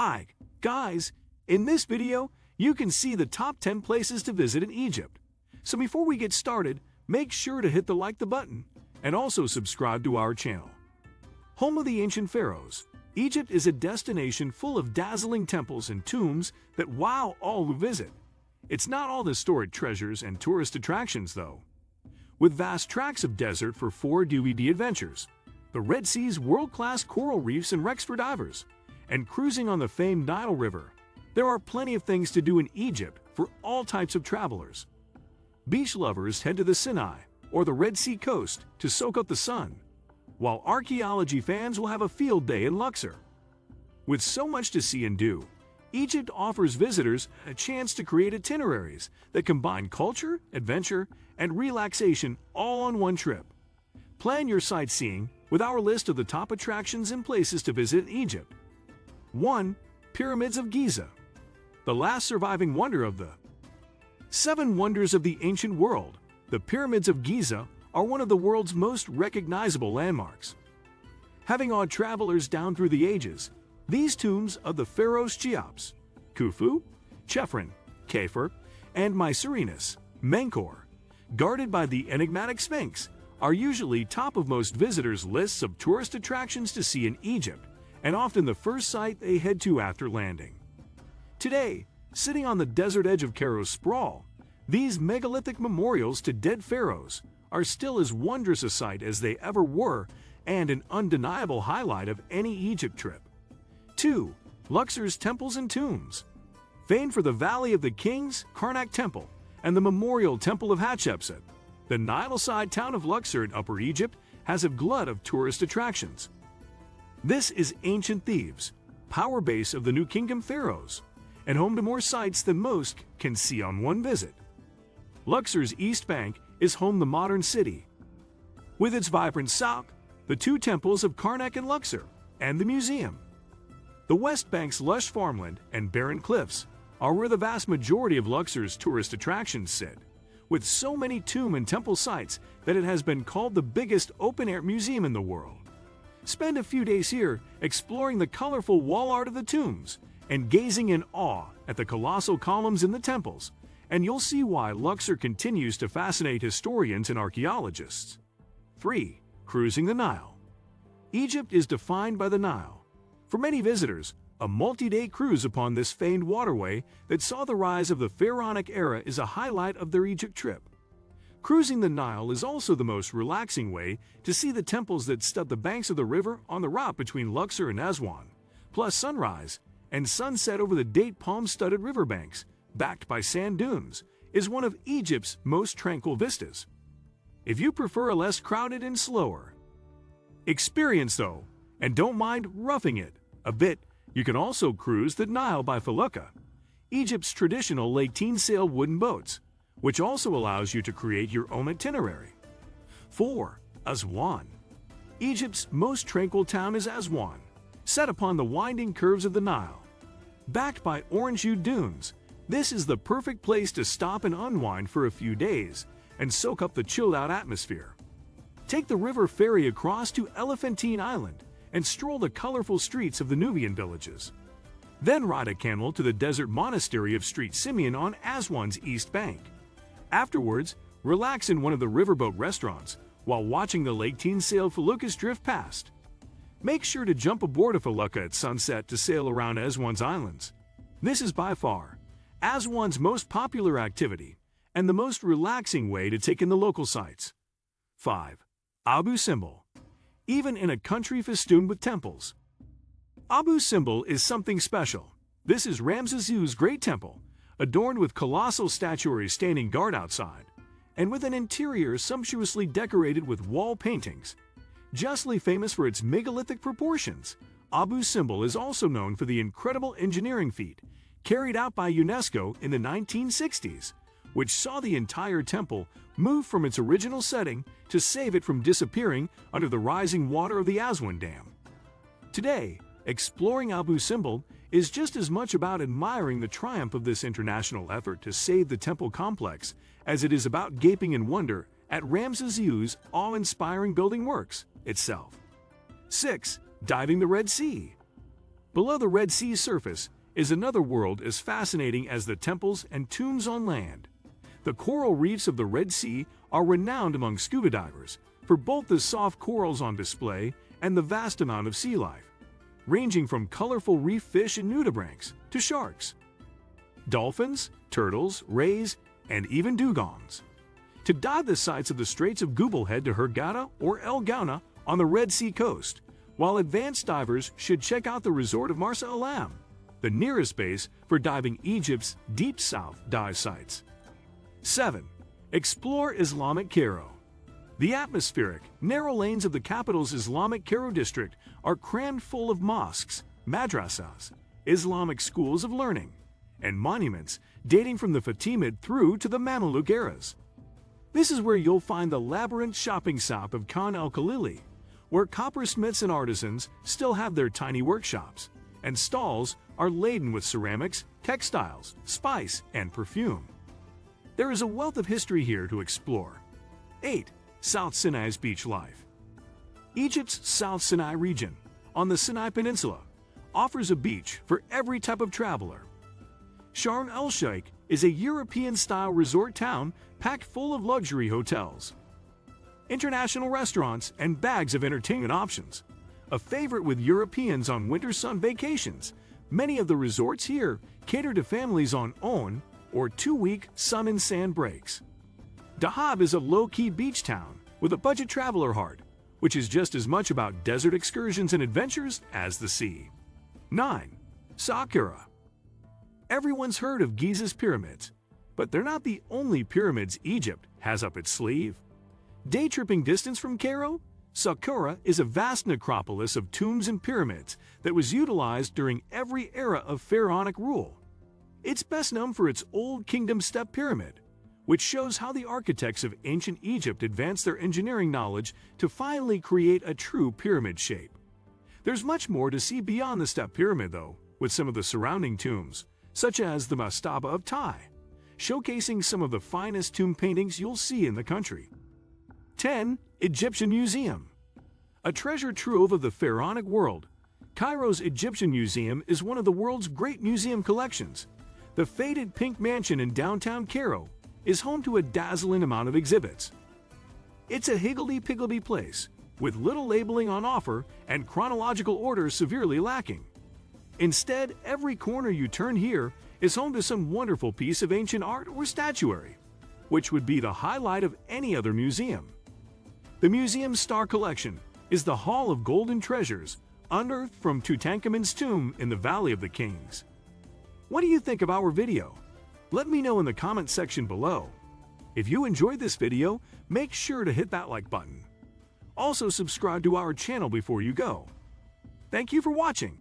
Hi, guys! In this video, you can see the top 10 places to visit in Egypt. So before we get started, make sure to hit the like button and also subscribe to our channel. Home of the ancient pharaohs, Egypt is a destination full of dazzling temples and tombs that wow all who visit. It's not all the historic treasures and tourist attractions though. With vast tracts of desert for 4D adventures, the Red Sea's world-class coral reefs and wrecks for divers, and cruising on the famed Nile River, there are plenty of things to do in Egypt for all types of travelers. Beach lovers head to the Sinai or the Red Sea coast to soak up the sun, while archaeology fans will have a field day in Luxor. With so much to see and do, Egypt offers visitors a chance to create itineraries that combine culture, adventure, and relaxation all on one trip. Plan your sightseeing with our list of the top attractions and places to visit in Egypt. 1. Pyramids of Giza. The last surviving wonder of the 7 wonders of the ancient world, the Pyramids of Giza are one of the world's most recognizable landmarks. Having awed travelers down through the ages, these tombs of the pharaohs Cheops, Khufu, Chephren, Khafre, and Mycerinus, Menkaure, guarded by the enigmatic Sphinx, are usually top of most visitors' lists of tourist attractions to see in Egypt, and often the first site they head to after landing. Today, sitting on the desert edge of Cairo's sprawl, these megalithic memorials to dead pharaohs are still as wondrous a sight as they ever were and an undeniable highlight of any Egypt trip. 2. Luxor's temples and tombs. Famed for the Valley of the Kings, Karnak Temple, and the Memorial Temple of Hatshepsut, the Nile-side town of Luxor in Upper Egypt has a glut of tourist attractions. This is ancient Thebes, power base of the New Kingdom pharaohs, and home to more sights than most can see on one visit. Luxor's East Bank is home to the modern city. With its vibrant souk, the 2 temples of Karnak and Luxor, and the museum. The West Bank's lush farmland and barren cliffs are where the vast majority of Luxor's tourist attractions sit, with so many tomb and temple sites that it has been called the biggest open-air museum in the world. Spend a few days here exploring the colorful wall art of the tombs and gazing in awe at the colossal columns in the temples, and you'll see why Luxor continues to fascinate historians and archaeologists. 3. Cruising the Nile. Egypt is defined by the Nile. For many visitors, a multi-day cruise upon this famed waterway that saw the rise of the pharaonic era is a highlight of their Egypt trip. Cruising the Nile is also the most relaxing way to see the temples that stud the banks of the river on the route between Luxor and Aswan, plus sunrise and sunset over the date palm-studded riverbanks, backed by sand dunes, is one of Egypt's most tranquil vistas. If you prefer a less crowded and slower experience though, and don't mind roughing it a bit, you can also cruise the Nile by felucca, Egypt's traditional lateen-sail wooden boats, which also allows you to create your own itinerary. 4. Aswan. Egypt's most tranquil town is Aswan, set upon the winding curves of the Nile. Backed by orange-hued dunes, this is the perfect place to stop and unwind for a few days and soak up the chilled-out atmosphere. Take the river ferry across to Elephantine Island and stroll the colorful streets of the Nubian villages. Then ride a camel to the desert monastery of Street Simeon on Aswan's East Bank. Afterwards, relax in one of the riverboat restaurants while watching the lateen-sailed feluccas drift past. Make sure to jump aboard a felucca at sunset to sail around Aswan's islands. This is by far Aswan's most popular activity and the most relaxing way to take in the local sights. 5. Abu Simbel. Even in a country festooned with temples, Abu Simbel is something special. This is Ramses' Great Temple, adorned with colossal statuaries standing guard outside, and with an interior sumptuously decorated with wall paintings. Justly famous for its megalithic proportions, Abu Simbel is also known for the incredible engineering feat carried out by UNESCO in the 1960s, which saw the entire temple move from its original setting to save it from disappearing under the rising water of the Aswan Dam. Today, exploring Abu Simbel is just as much about admiring the triumph of this international effort to save the temple complex as it is about gaping in wonder at Ramses' awe-inspiring building works itself. 6. Diving the Red Sea. Below the Red Sea's surface is another world as fascinating as the temples and tombs on land. The coral reefs of the Red Sea are renowned among scuba divers for both the soft corals on display and the vast amount of sea life, ranging from colorful reef fish and nudibranchs to sharks, dolphins, turtles, rays, and even dugongs. To dive the sights of the Straits of Gubelhead to Hurghada or El Gauna on the Red Sea coast, while advanced divers should check out the resort of Marsa Alam, the nearest base for diving Egypt's Deep South dive sites. 7. Explore Islamic Cairo. The atmospheric, narrow lanes of the capital's Islamic Cairo district are crammed full of mosques, madrasas, Islamic schools of learning, and monuments dating from the Fatimid through to the Mamluk eras. This is where you'll find the labyrinth shopping south of Khan el-Khalili, where coppersmiths and artisans still have their tiny workshops, and stalls are laden with ceramics, textiles, spice, and perfume. There is a wealth of history here to explore. 8. South Sinai's beach life. Egypt's South Sinai region, on the Sinai Peninsula, offers a beach for every type of traveler. Sharm el-Sheikh is a European-style resort town packed full of luxury hotels, international restaurants, and bags of entertainment options. A favorite with Europeans on winter sun vacations, many of the resorts here cater to families on own or 2-week sun and sand breaks. Dahab is a low-key beach town with a budget traveler heart, which is just as much about desert excursions and adventures as the sea. 9. Saqqara. Everyone's heard of Giza's pyramids, but they're not the only pyramids Egypt has up its sleeve. Day-tripping distance from Cairo, Saqqara is a vast necropolis of tombs and pyramids that was utilized during every era of pharaonic rule. It's best known for its Old Kingdom step pyramid, which shows how the architects of ancient Egypt advanced their engineering knowledge to finally create a true pyramid shape. There's much more to see beyond the step pyramid, though, with some of the surrounding tombs, such as the Mastaba of Tai, showcasing some of the finest tomb paintings you'll see in the country. 10. Egyptian Museum. A treasure trove of the pharaonic world, Cairo's Egyptian Museum is one of the world's great museum collections. The faded pink mansion in downtown Cairo is home to a dazzling amount of exhibits. It's a higgledy-piggledy place, with little labeling on offer and chronological order severely lacking. Instead, every corner you turn here is home to some wonderful piece of ancient art or statuary, which would be the highlight of any other museum. The museum's star collection is the Hall of Golden Treasures, unearthed from Tutankhamun's tomb in the Valley of the Kings. What do you think of our video? Let me know in the comment section below. If you enjoyed this video, make sure to hit that like button. Also subscribe to our channel before you go. Thank you for watching.